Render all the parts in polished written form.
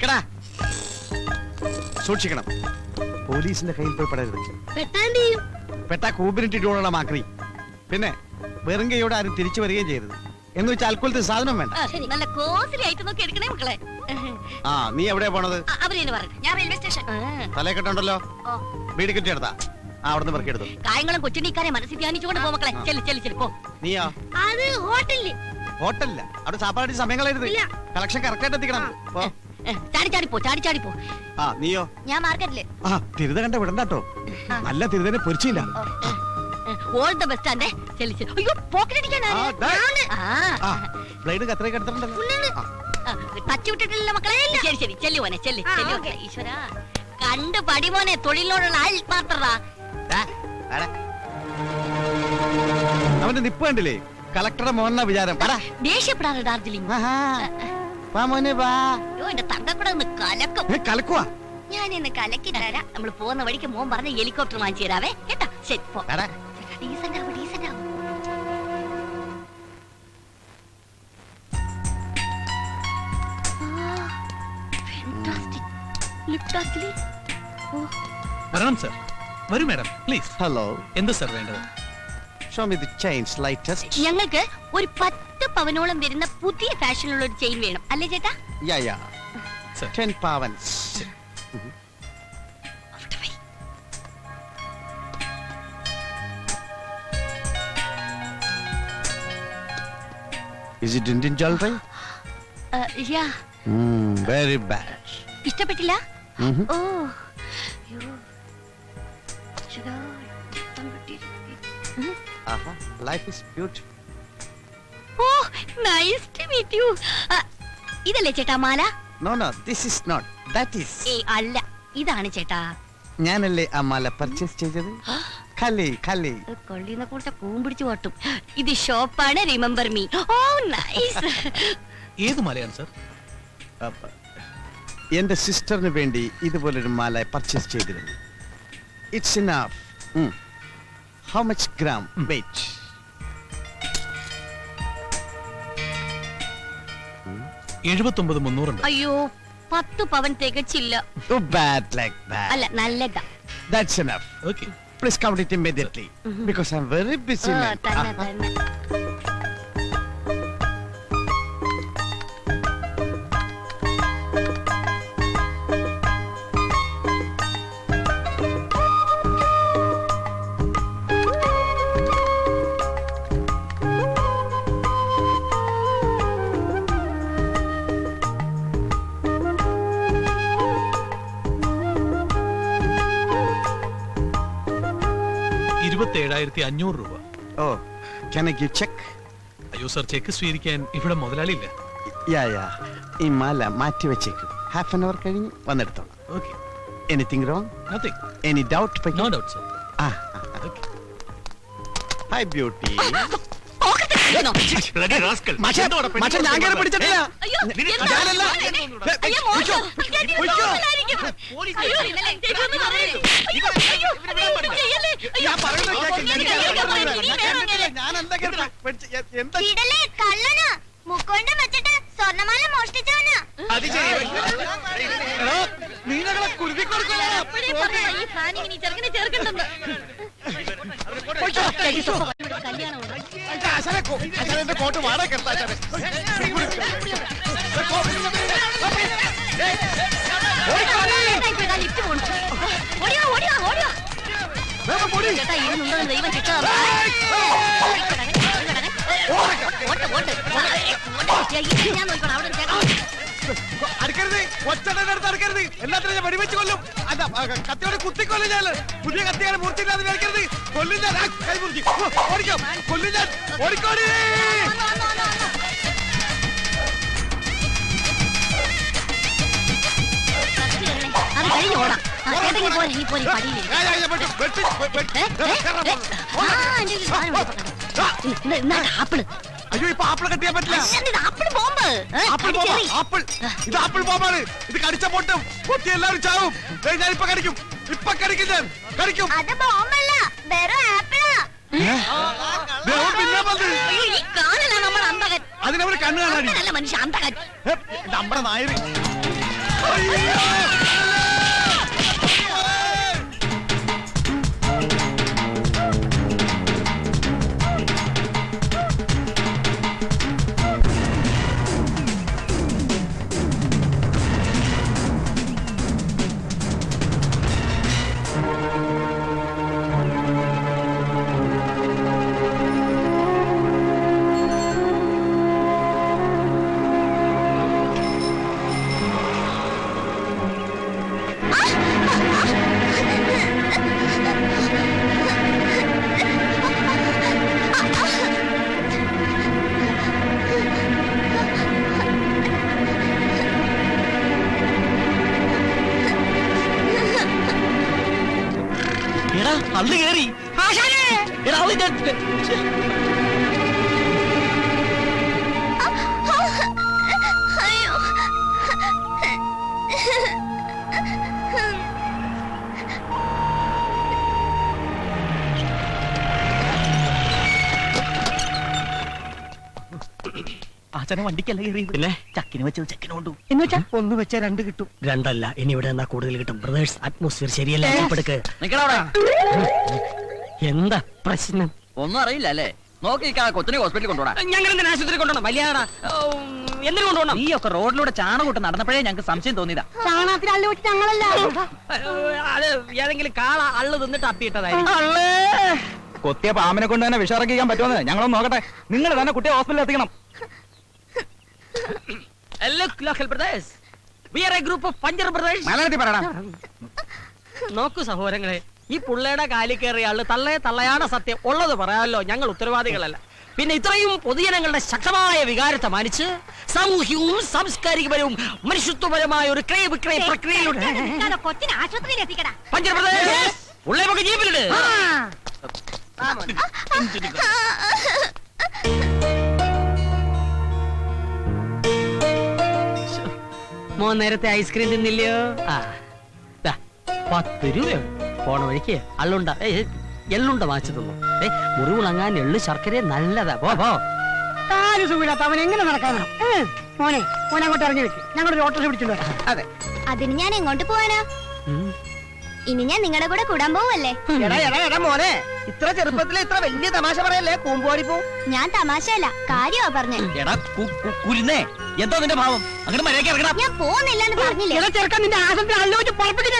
നിക്കടാ, സൂക്ഷിക്കണം. പോലീസിന്റെ കയ്യിൽ പോയി പെടരുത്. പെട്ടാ കൂമ്പിനിട്ടിട്ടുള്ള മാക്രി. പിന്നെ വെറും കൈയോടെ ആരും തിരിച്ചു വരികയും ചെയ്യരുത്. എന്ന് വെച്ചാൽ അൽക്കൊലത്തെ സാധനം വേണ്ട. നല്ല കോസ്റ്റ്ലി ആയിട്ട് നോക്കി എടുക്കണേ മക്കളെ. ആ, നീ എവിടെയാ പോണത്? ഞാൻ റെയിൽവേ സ്റ്റേഷൻ. തലക്കെട്ടുണ്ടല്ലോ, വീട് കിട്ടിയെടുത്താ. അവിടുന്ന് പെറുക്കിയെടുത്തു. കായങ്ങളും കൊച്ചുണ്ണിക്കാരെ മനസ്സിൽ ധ്യാനിച്ചുകൊണ്ട് പോ മക്കളെ. ചെല്ലു പോ. നീയോ? അത് ഹോട്ടലില്. ഹോട്ടലില്ല, അവിടെ സാപ്പാടി സമയങ്ങളായിരുന്നു. കളക്ഷൻ കറക്റ്റ് ആയിട്ട് എത്തിക്കണം. ചാടിപ്പോ. ആ, നീയോ? ഞാൻ മാർക്കറ്റില്. ആ, തിരുത കണ്ട വിടണ്ടാട്ടോ. നല്ല തിരുതനെ പൊരിച്ചില്ല. ഓൾ ദ ബെസ്റ്റ് ആൻഡ് ചെല്ലു. അയ്യോ, പോക്കറ്റ് അടിക്കാനാണ്. ബ്ലേഡ് കത്രയൊക്കെ എടുത്തിട്ടുണ്ടല്ലോ. ടച്ച് വിട്ടിട്ടില്ല മക്കളെ. ശരി ചെല്ലുവനെ ചെല്ലു. ഈശ്വരാ, കണ്ടു പടിമോനെ, തൊഴിലിനോടുള്ള ആത്മാർത്ഥത. അവന്റെ നിപ്പ് കണ്ടില്ലേ? കളക്ടറുടെ മോഹന വിചാരം. ദേഷ്യപ്പെടാറ് ഡാർജിലിംഗ്. എന്റെ തങ്കക്കൂടെ ഒന്ന് കലക്കും. കലക്കുവാ? ഞാൻ ഇന്ന് കലക്കി തരാം. നമ്മള് പോകുന്ന വഴിക്ക് മോൻ പറഞ്ഞ ഹെലികോപ്റ്റർ വാങ്ങിച്ചു തരാവേ. കേട്ടാ? ശരി പോ. ഡീസന്റ് ആവും. വരണം സർ. വരൂ മാഡം, പ്ലീസ്. ഹലോ. എന്ത് സർ വേണ്ടത്? Show me the chains latest. ഞങ്ങൾക്ക് ഒരു 10 പവനോളം വരുന്ന പുതിയ ഫാഷനിലുള്ള ഒരു ചെയിൻ വേണം. അല്ലേ ചേട്ടാ? Yeah. Sir. 10 pavans. Is it Indian jewelry? Yeah. Very bad. ഇഷ്ടപ്പെട്ടില്ല? ഓ. Life is beautiful. Oh, nice to meet you. ഇതല്ലേ ചേട്ടാ മാല? No, this is not. That is. അല്ല, ഇതാണ് ചേട്ടാ. ഞാനല്ലേ ആ മാല പർച്ചേസ് ചെയ്തത്. കൊള്ളിനെ കൂട്ട കൂമ്പിടിച്ചു പോട്ടും. ഇത് ഷോപ്പാണ്, റിമെമ്പർ മീ. ഓ, നൈസ്. ഏത് മാലയാണ് സർ? എന്റെ സിസ്റ്ററിന് വേണ്ടി ഇതുപോലൊരു മാല പർച്ചേസ് ചെയ്തിരുന്നു. It's enough. How much gram weight? 79,300. അയ്യോ, 10 പവൻ തികച്ചില്ല. Too bad like that. അല്ല, നല്ലതാ. That's enough. Okay. Please count it immediately. Because I'm very busy man. തന്നെ. രൂപ. Oh, can I give check? അയ്യോ സർ, ചെക്ക് സ്വീകരിക്കാൻ ഇവിടെ മുതലാളിയില്ല. Yeah. ഈ മാല മാറ്റി വെച്ചേക്കും. ഹാഫ് ആൻ അവർ കഴിഞ്ഞ് വന്നെടുത്തോളാം. Okay. Anything wrong? Nothing. Any doubt? No doubt sir. Okay. Hi beauty. Bloody rascal. മാഷേ, ഞാൻ കേറി പിടിച്ചിട്ടില്ല. മുക്കൊണ്ട് വെച്ചിട്ട് സ്വർണ്ണമാല മോഷ്ടിച്ചവനാ. നീനകളെ കുരുതി ഈ ഫാനിങ്ങിനി ചെറുക്കനെ ചേർക്കണ്ടെന്ന്. കോട്ട് വാടക ദൈവം കിട്ടാ. ഞാൻ നോക്കണം അവിടെ അടുക്കരുത്, ഒച്ചടത്ത് അടുക്കരുത്. എല്ലാത്തിനും ഞാൻ വെടിവെച്ച് കൊല്ലും. കത്തിയോടെ കുത്തിക്കൊല്ലും ഞാൻ. പുതിയ കത്തിയാണ് മൂർത്തിയില്ലാതെ മേടിക്കരുത്. കൊല്ലും ഞാൻ. കൈ മുറിച്ച് ഓടിക്കോ, കൊല്ലും ഞാൻ. ഓടിക്കോടി. അത് കഴിഞ്ഞ് ഓടാം. ആപ്പിള്. അയ്യോ, ഇപ്പൊ ആപ്പിൾ കട്ടിയാൻ പറ്റില്ല. Apple bomb. ഇത് ആപ്പിൾ ബോംബാണ്. ഇത് കടിച്ച പൊട്ടും. പൊട്ടി എല്ലാവരും ചാവും. ഞാനിപ്പൊ കടിക്കും. ഞാൻ കടിക്കും. അത് ബോംബല്ല, വെറും ആപ്പിളാ. അതിനവര് കണ്ണു കാണാൻ മനുഷ്യ അന്തകൻ. നമ്മുടെ നായര്. അള്ളു കേറി അയ്യോ ആചാരം വണ്ടിക്കല്ല കയറി പിന്നെ ചക്കിന് വെച്ചത് ചെക്കിന് കൊണ്ടു എന്ന് വെച്ചാ ഒന്ന് വെച്ചാ രണ്ട് കിട്ടും. രണ്ടല്ല ഇനി ഇവിടെ എന്നാ കൂടുതൽ കിട്ടും. ബ്രദേഴ്സ് അറ്റ്മോസ്ഫിയർ ശരിയല്ല. എന്താ പ്രശ്നം? ഒന്നും അറിയില്ല അല്ലേ? നോക്കി കൊച്ചിനെ ഹോസ്പിറ്റലിൽ കൊണ്ടുപോടാ. ഞങ്ങൾ എന്തിനാ ആശുപത്രി കൊണ്ടുപോകണം? വലിയാടാ എന്തിനു കൊണ്ടുപോകണം? നീ ഒക്കെ റോഡിലൂടെ ചാണകൂട്ട് നടന്നപ്പോഴേ ഞങ്ങൾക്ക് സംശയം തോന്നിയതാ. ചാണകത്തിന് അള്ളു വെച്ച് ഞങ്ങളല്ല. അത് ഏതെങ്കിലും കാള അള്ളു തിന്നിട്ട് അപ്പിയിട്ടതായി. കൊത്തിയ പാമ്പിനെ കൊണ്ട് തന്നെ വിഷറക്കിക്കാൻ പറ്റുമെന്ന് ഞങ്ങളൊന്ന് നോക്കട്ടെ. നിങ്ങൾ തന്നെ കുട്ടിയെ ഹോസ്പിറ്റലിൽ എത്തിക്കണം. മലയാളത്തിൽ പറയടാ. നോക്കൂ സഹോദരങ്ങളെ, ഈ പുള്ളയുടെ കാലിൽ കയറിയ ആള് തള്ളയാണ് സത്യം. ഉള്ളത് പറയാമല്ലോ, ഞങ്ങൾ ഉത്തരവാദികളല്ല. പിന്നെ ഇത്രയും പൊതുജനങ്ങളുടെ ശക്തമായ വികാരത്തെ മാനിച്ച് സാമൂഹ്യവും സാംസ്കാരികപരവും മനുഷ്യത്വപരമായ ഒരു ക്രയ വിക്രയ പ്രക്രിയയിലൂടെ കൊച്ചിനെ ആശുപത്രിയിൽ എത്തിക്കടാ. പഞ്ചപ്രദേശ് ഉള്ളേ നമുക്ക് ജീപ്പിലിട്. മോൻ നേരത്തെ ഐസ്ക്രീം തിന്നില്ലയോ? ആ 10 രൂപയാണ്. പോണ വഴിക്ക് അള്ളുണ്ട എള്ളുണ്ട വാങ്ങിച്ചു തന്നു. മുറിവുണങ്ങാൻ എള്ളു ശർക്കര നല്ലതാ. പോ കാല് സുഖമില്ലാത്ത അവൻ എങ്ങനെ നടക്കാനാ? മോനെ അങ്ങോട്ട് ഇറങ്ങി വെക്ക്, ഞങ്ങളൊരു ഓട്ടോ പിടിച്ചിട്ട് വരാം. അതെ. അതിന് ഞാൻ എങ്ങോട്ട് പോവാനാ? ഇനി ഞാൻ നിങ്ങളുടെ കൂടെ കൂടാൻ പോവല്ലേ? എടാ മോനെ, ഇത്ര ചെറുപ്പത്തിൽ ഇത്ര വലിയ തമാശ പറയല്ലേ, കൂമ്പോടി പോ. ഞാൻ തമാശയല്ല, കാര്യമാ പറഞ്ഞേ. എടാ കുരുന്നേ, എന്താ നിന്റെ ഭാവം? അങ്ങനെ മര്യാദയ്ക്ക് ഇറങ്ങണം. ഞാൻ പോകുന്നില്ലെന്ന് പറഞ്ഞില്ലേ? ചെറുക്കാൻ നിന്റെ ആശുപത്രി അല്ലോച്ച് പുറപ്പെടുക.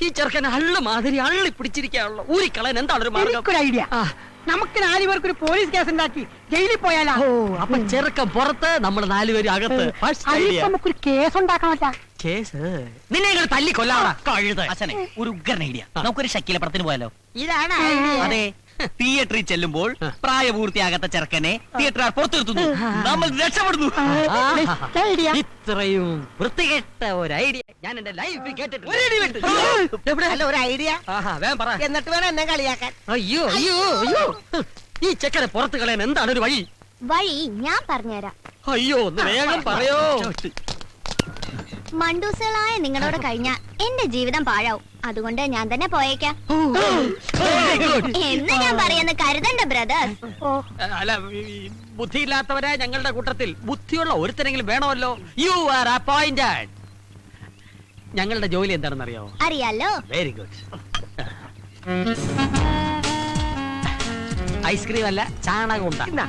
ഈ ചെറുക്കൻ അള്ളു മാതിരി അള്ളി പിടിച്ചിരിക്കാണല്ലോ. ഊരിക്കളയാൻ എന്താണ് ഒരു മാർഗം? ഐഡിയ. നമുക്ക് 4 പേർക്ക് ഒരു പോലീസ് കേസ് ഉണ്ടാക്കി ജയിലിൽ പോയാലോ? അപ്പൊ ചെറുക്കൻ പുറത്ത്, നമ്മൾ 4 പേര് അകത്ത്. നമുക്കൊരു കേസ് ഉണ്ടാക്കാമല്ല. കേസ് നിന്നെ നിങ്ങൾ തല്ലി കൊല്ലാടാ കഴുത. അച്ഛനെ ഒരു ഉഗ്രൻ ഐഡിയ. നമുക്കൊരു ഷക്കീല പടത്തിന് പോയാലോ? ഇതാണ് അതെ, തിയേറ്ററിൽ ചെല്ലുമ്പോൾ പ്രായപൂർത്തിയാകാത്ത ചെറുക്കനെ തിയേറ്ററുകാർ പുറത്തിരുത്തുന്നു, നമ്മൾ രക്ഷപ്പെടുന്നു. ഇത്രയും വൃത്തികെട്ട ഒരു ഐഡിയ ഞാൻ എന്റെ ലൈഫിൽ കേട്ടിട്ടില്ല. ഒരു ഐഡിയ വേഗം പറ. എന്നിട്ട് വേണം എന്നെ കളിയാക്കാൻ. അയ്യോ അയ്യോ അയ്യോ, ഈ ചെക്കനെ പുറത്ത് കളയാൻ എന്താണ് ഒരു വഴി? വഴി ഞാൻ പറഞ്ഞുതരാം. അയ്യോ ഒന്ന് വേഗം പറയോ. മണ്ടൂസുകളായ നിങ്ങളോട് കഴിഞ്ഞാൽ എന്റെ ജീവിതം പാഴാവും. അതുകൊണ്ട് ഞാൻ തന്നെ പോയേക്കാം എന്ന് ഞാൻ പറയുന്ന കരുതണ്ട ബ്രദേഴ്സ്. അല്ല, ബുദ്ധിയില്ലാത്തവരായ ഞങ്ങളുടെ കൂട്ടത്തിൽ ബുദ്ധിയുള്ള ഒരുത്തരെങ്കിലും വേണമല്ലോ. You are appointed. ഞങ്ങളുടെ ജോലി എന്താണെന്ന് അറിയാമോ? അറിയാലോ. Very good. ഐസ്ക്രീം അല്ല, ചാണകം ഉണ്ടാ.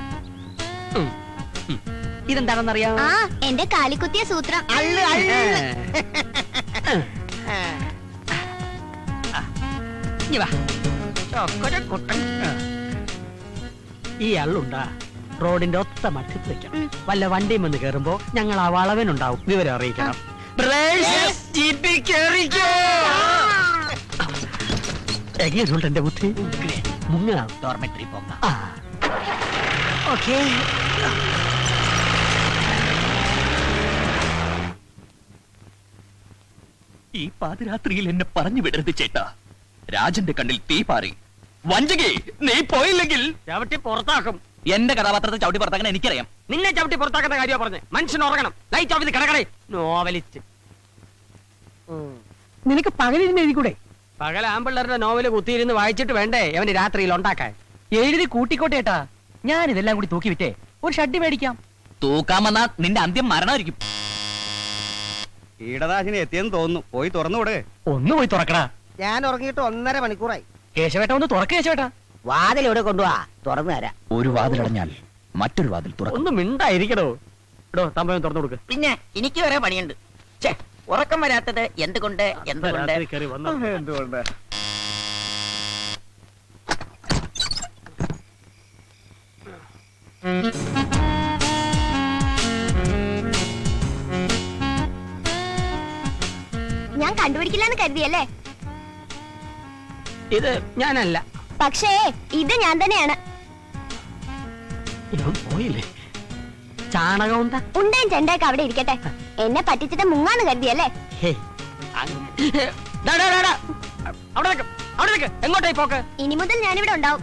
ഇതെന്താണെന്ന് അറിയാമോ? ആ, എന്റെ കാലിക്കുത്തിയ സൂത്രം. ഈ അള്ളുണ്ടാ റോഡിന്റെ ഒത്ത മറ്റത്ത് വെക്കണം. വല്ല വണ്ടിയും വന്ന് കേറുമ്പോ ഞങ്ങൾ ആ വളവനുണ്ടാവും, വിവരം അറിയിക്കണം. എങ്ങനെയുണ്ട് എന്റെ ബുദ്ധി? മുങ്ങാ ഡോർമെട്രി പോകാം. ഓക്കേ. ഈ പാതിരാത്രിയിൽ എന്നെ പറഞ്ഞു വിടരുത് ചേട്ടാ. രാജന്റെ കണ്ണിൽ തീ പാറി. വഞ്ചകി, നീ പോയില്ലെങ്കിൽ ചവിട്ടി പുറത്താക്കും. എന്റെ കഥാപാത്രത്തെ ചവിട്ടി പുറത്താക്കാൻ എനിക്കറിയാം. നിന്നെ ചവിട്ടി പുറത്താക്കുന്ന കാര്യമാണ് പറഞ്ഞത്. മനുഷ്യൻ ഉറങ്ങണം. ലൈറ്റ് ഓഫ് ചെയ്ത് കിടക്കണേ. നോവലിസ്റ്റ്. നിനക്ക് പകലിരുന്ന് എഴുതിക്കൂടെ? പകൽ ആമ്പിള്ളേരുടെ നോവല് കുത്തിയിരുന്ന് വായിച്ചിട്ട് വേണ്ടേ അവന് രാത്രിയിൽ ഉണ്ടാക്കാൻ? എഴുതി കൂട്ടിക്കോട്ടേട്ടാ. ഞാൻ ഇതെല്ലാം കൂടി തൂക്കി വിറ്റേ ഒരു ഷഡ്ഡി മേടിക്കാം. തൂക്കാൻ വന്നാ നിന്റെ അന്ത്യം മരണമായിരിക്കും. കീടനാശിനി എത്തിയെന്ന് തോന്നുന്നു. പോയി തുറന്നുകൂടെ. ഒന്ന് പോയി തുറക്കടാ. ഞാൻ ഉറങ്ങിയിട്ട് 1.5 മണിക്കൂറായി. കേശവേട്ട ഒന്ന് തുറക്ക കേശവേട്ടാ. വാതിൽ ഇവിടെ കൊണ്ടുപോവാ, തുറന്നു തരാം. ഒരു വാതിലടഞ്ഞാൽ മറ്റൊരു വാതിൽ തുറക്കും. ഒന്ന് മിണ്ടായിരിക്കടോ. എടോ തമ്പയം തുറന്നു കൊടുക്ക്. പിന്നെ എനിക്ക് വരെ പണിയുണ്ട്. ഛെ, ഉറക്കം വരാത്തത് എന്തുകൊണ്ട് എന്തുകൊണ്ട്? രാത്രി കയറി വന്നോ. എന്തുകൊണ്ട്? ഞാൻ കണ്ടുപിടിക്കില്ലെന്ന് കരുതിയല്ലേ? ഇത് ഞാനല്ല. പക്ഷേ ഇത് ഞാൻ തന്നെയാണ്. ഇവൻ പോയില്ലേ? ചാണകം ഉണ്ടാ. ഉണ്ടേം ചെണ്ടയൊക്കെ അവിടെ ഇരിക്കട്ടെ. എന്നെ പറ്റിച്ചിട്ട് മുങ്ങാന്ന് കരുതിയല്ലേ? എങ്ങോട്ടായി പോക്ക്? ഇനി മുതൽ ഞാനിവിടെ ഉണ്ടാവും.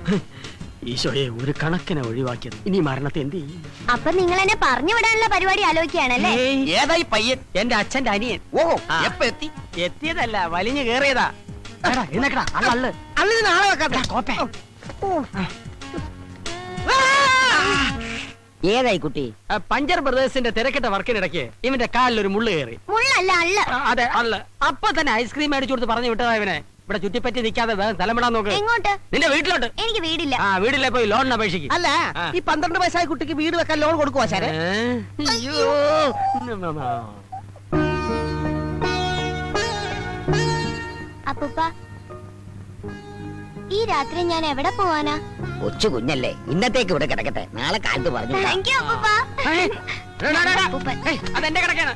ഈശോയെ, ഒരു കണക്കിനെ ഒഴിവാക്കിയത്. ഇനി മരണത്തെ എന്ത് ചെയ്യും? അപ്പൊ നിങ്ങൾ എന്നെ പറഞ്ഞു വിടാനുള്ള പരിപാടി ആലോചിക്കുകയാണല്ലേ? ഏതായി പയ്യൻ? എന്റെ അച്ഛന്റെ അനിയൻ. ഓഹോ, ആ. എപ്പ എത്തി? എത്തിയതല്ല, വലിഞ്ഞു കേറിയതാ. അള്ള് അള്ളിന് നാളെ വെക്കാം. കോപ്പേ. ഏതായി കുട്ടി? പഞ്ചർ ബ്രദേഴ്സിന്റെ തിരക്കിട്ട വർക്കിനിടയ്ക്ക് ഇവന്റെ കാലിൽ ഒരു മുള്ളു കയറി. മുള്ളല്ല അള്ള്. അതെ, അള്ള്. അപ്പൊ തന്നെ ഐസ്ക്രീം മേടിച്ചു കൊടുത്ത് പറഞ്ഞു വിട്ടതാ ഇവനെ. ഇവിടെ ചുറ്റിപ്പറ്റി നിൽക്കാതെ വേഗം തലമിടാൻ നോക്ക്. എങ്ങോട്ട്? നിന്റെ വീട്ടിലോട്ട്. എനിക്ക് വീടില്ല. ആ, വീട്ടിലെ പോയി ലോണിന് അപേക്ഷിക്കും. അല്ല, ഈ 12 വയസ്സായ കുട്ടിക്ക് വീട് വെക്കാൻ ലോൺ കൊടുക്കുവാ സാറേ? അയ്യോ. അപ്പൂപ്പ, ഈ രാത്രി ഞാൻ എവിടെ പോവാനാ? കൊച്ചു കുഞ്ഞല്ലേ, ഇന്നത്തേക്ക് ഇവിടെ കിടക്കട്ടെ, നാളെ കാലത്ത് പറഞ്ഞു. താങ്ക് യു അപ്പൂപ്പ. അപ്പൂപ്പൻ. അതെന്റെ കിടക്കാണ്.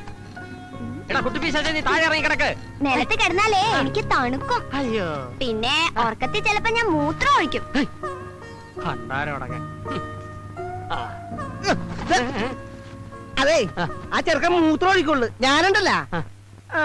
എടാ കുട്ടി പീശാചേ, നീ താഴെ ഇറങ്ങി കിടക്ക്. നിലത്ത് കിടന്നാലേ എനിക്ക് തണുക്കും. അയ്യോ. പിന്നെ ഉറക്കത്തിൽ ചിലപ്പോ ഞാൻ മൂത്രം ഒഴിക്കും. ഭണ്ഡാരമടങ്ങാൻ. അതെ, ആ ചെറുക്കൻ മൂത്രം ഒഴിക്കുള്ളു. ഞാനുണ്ടല്ല. ആ. ആ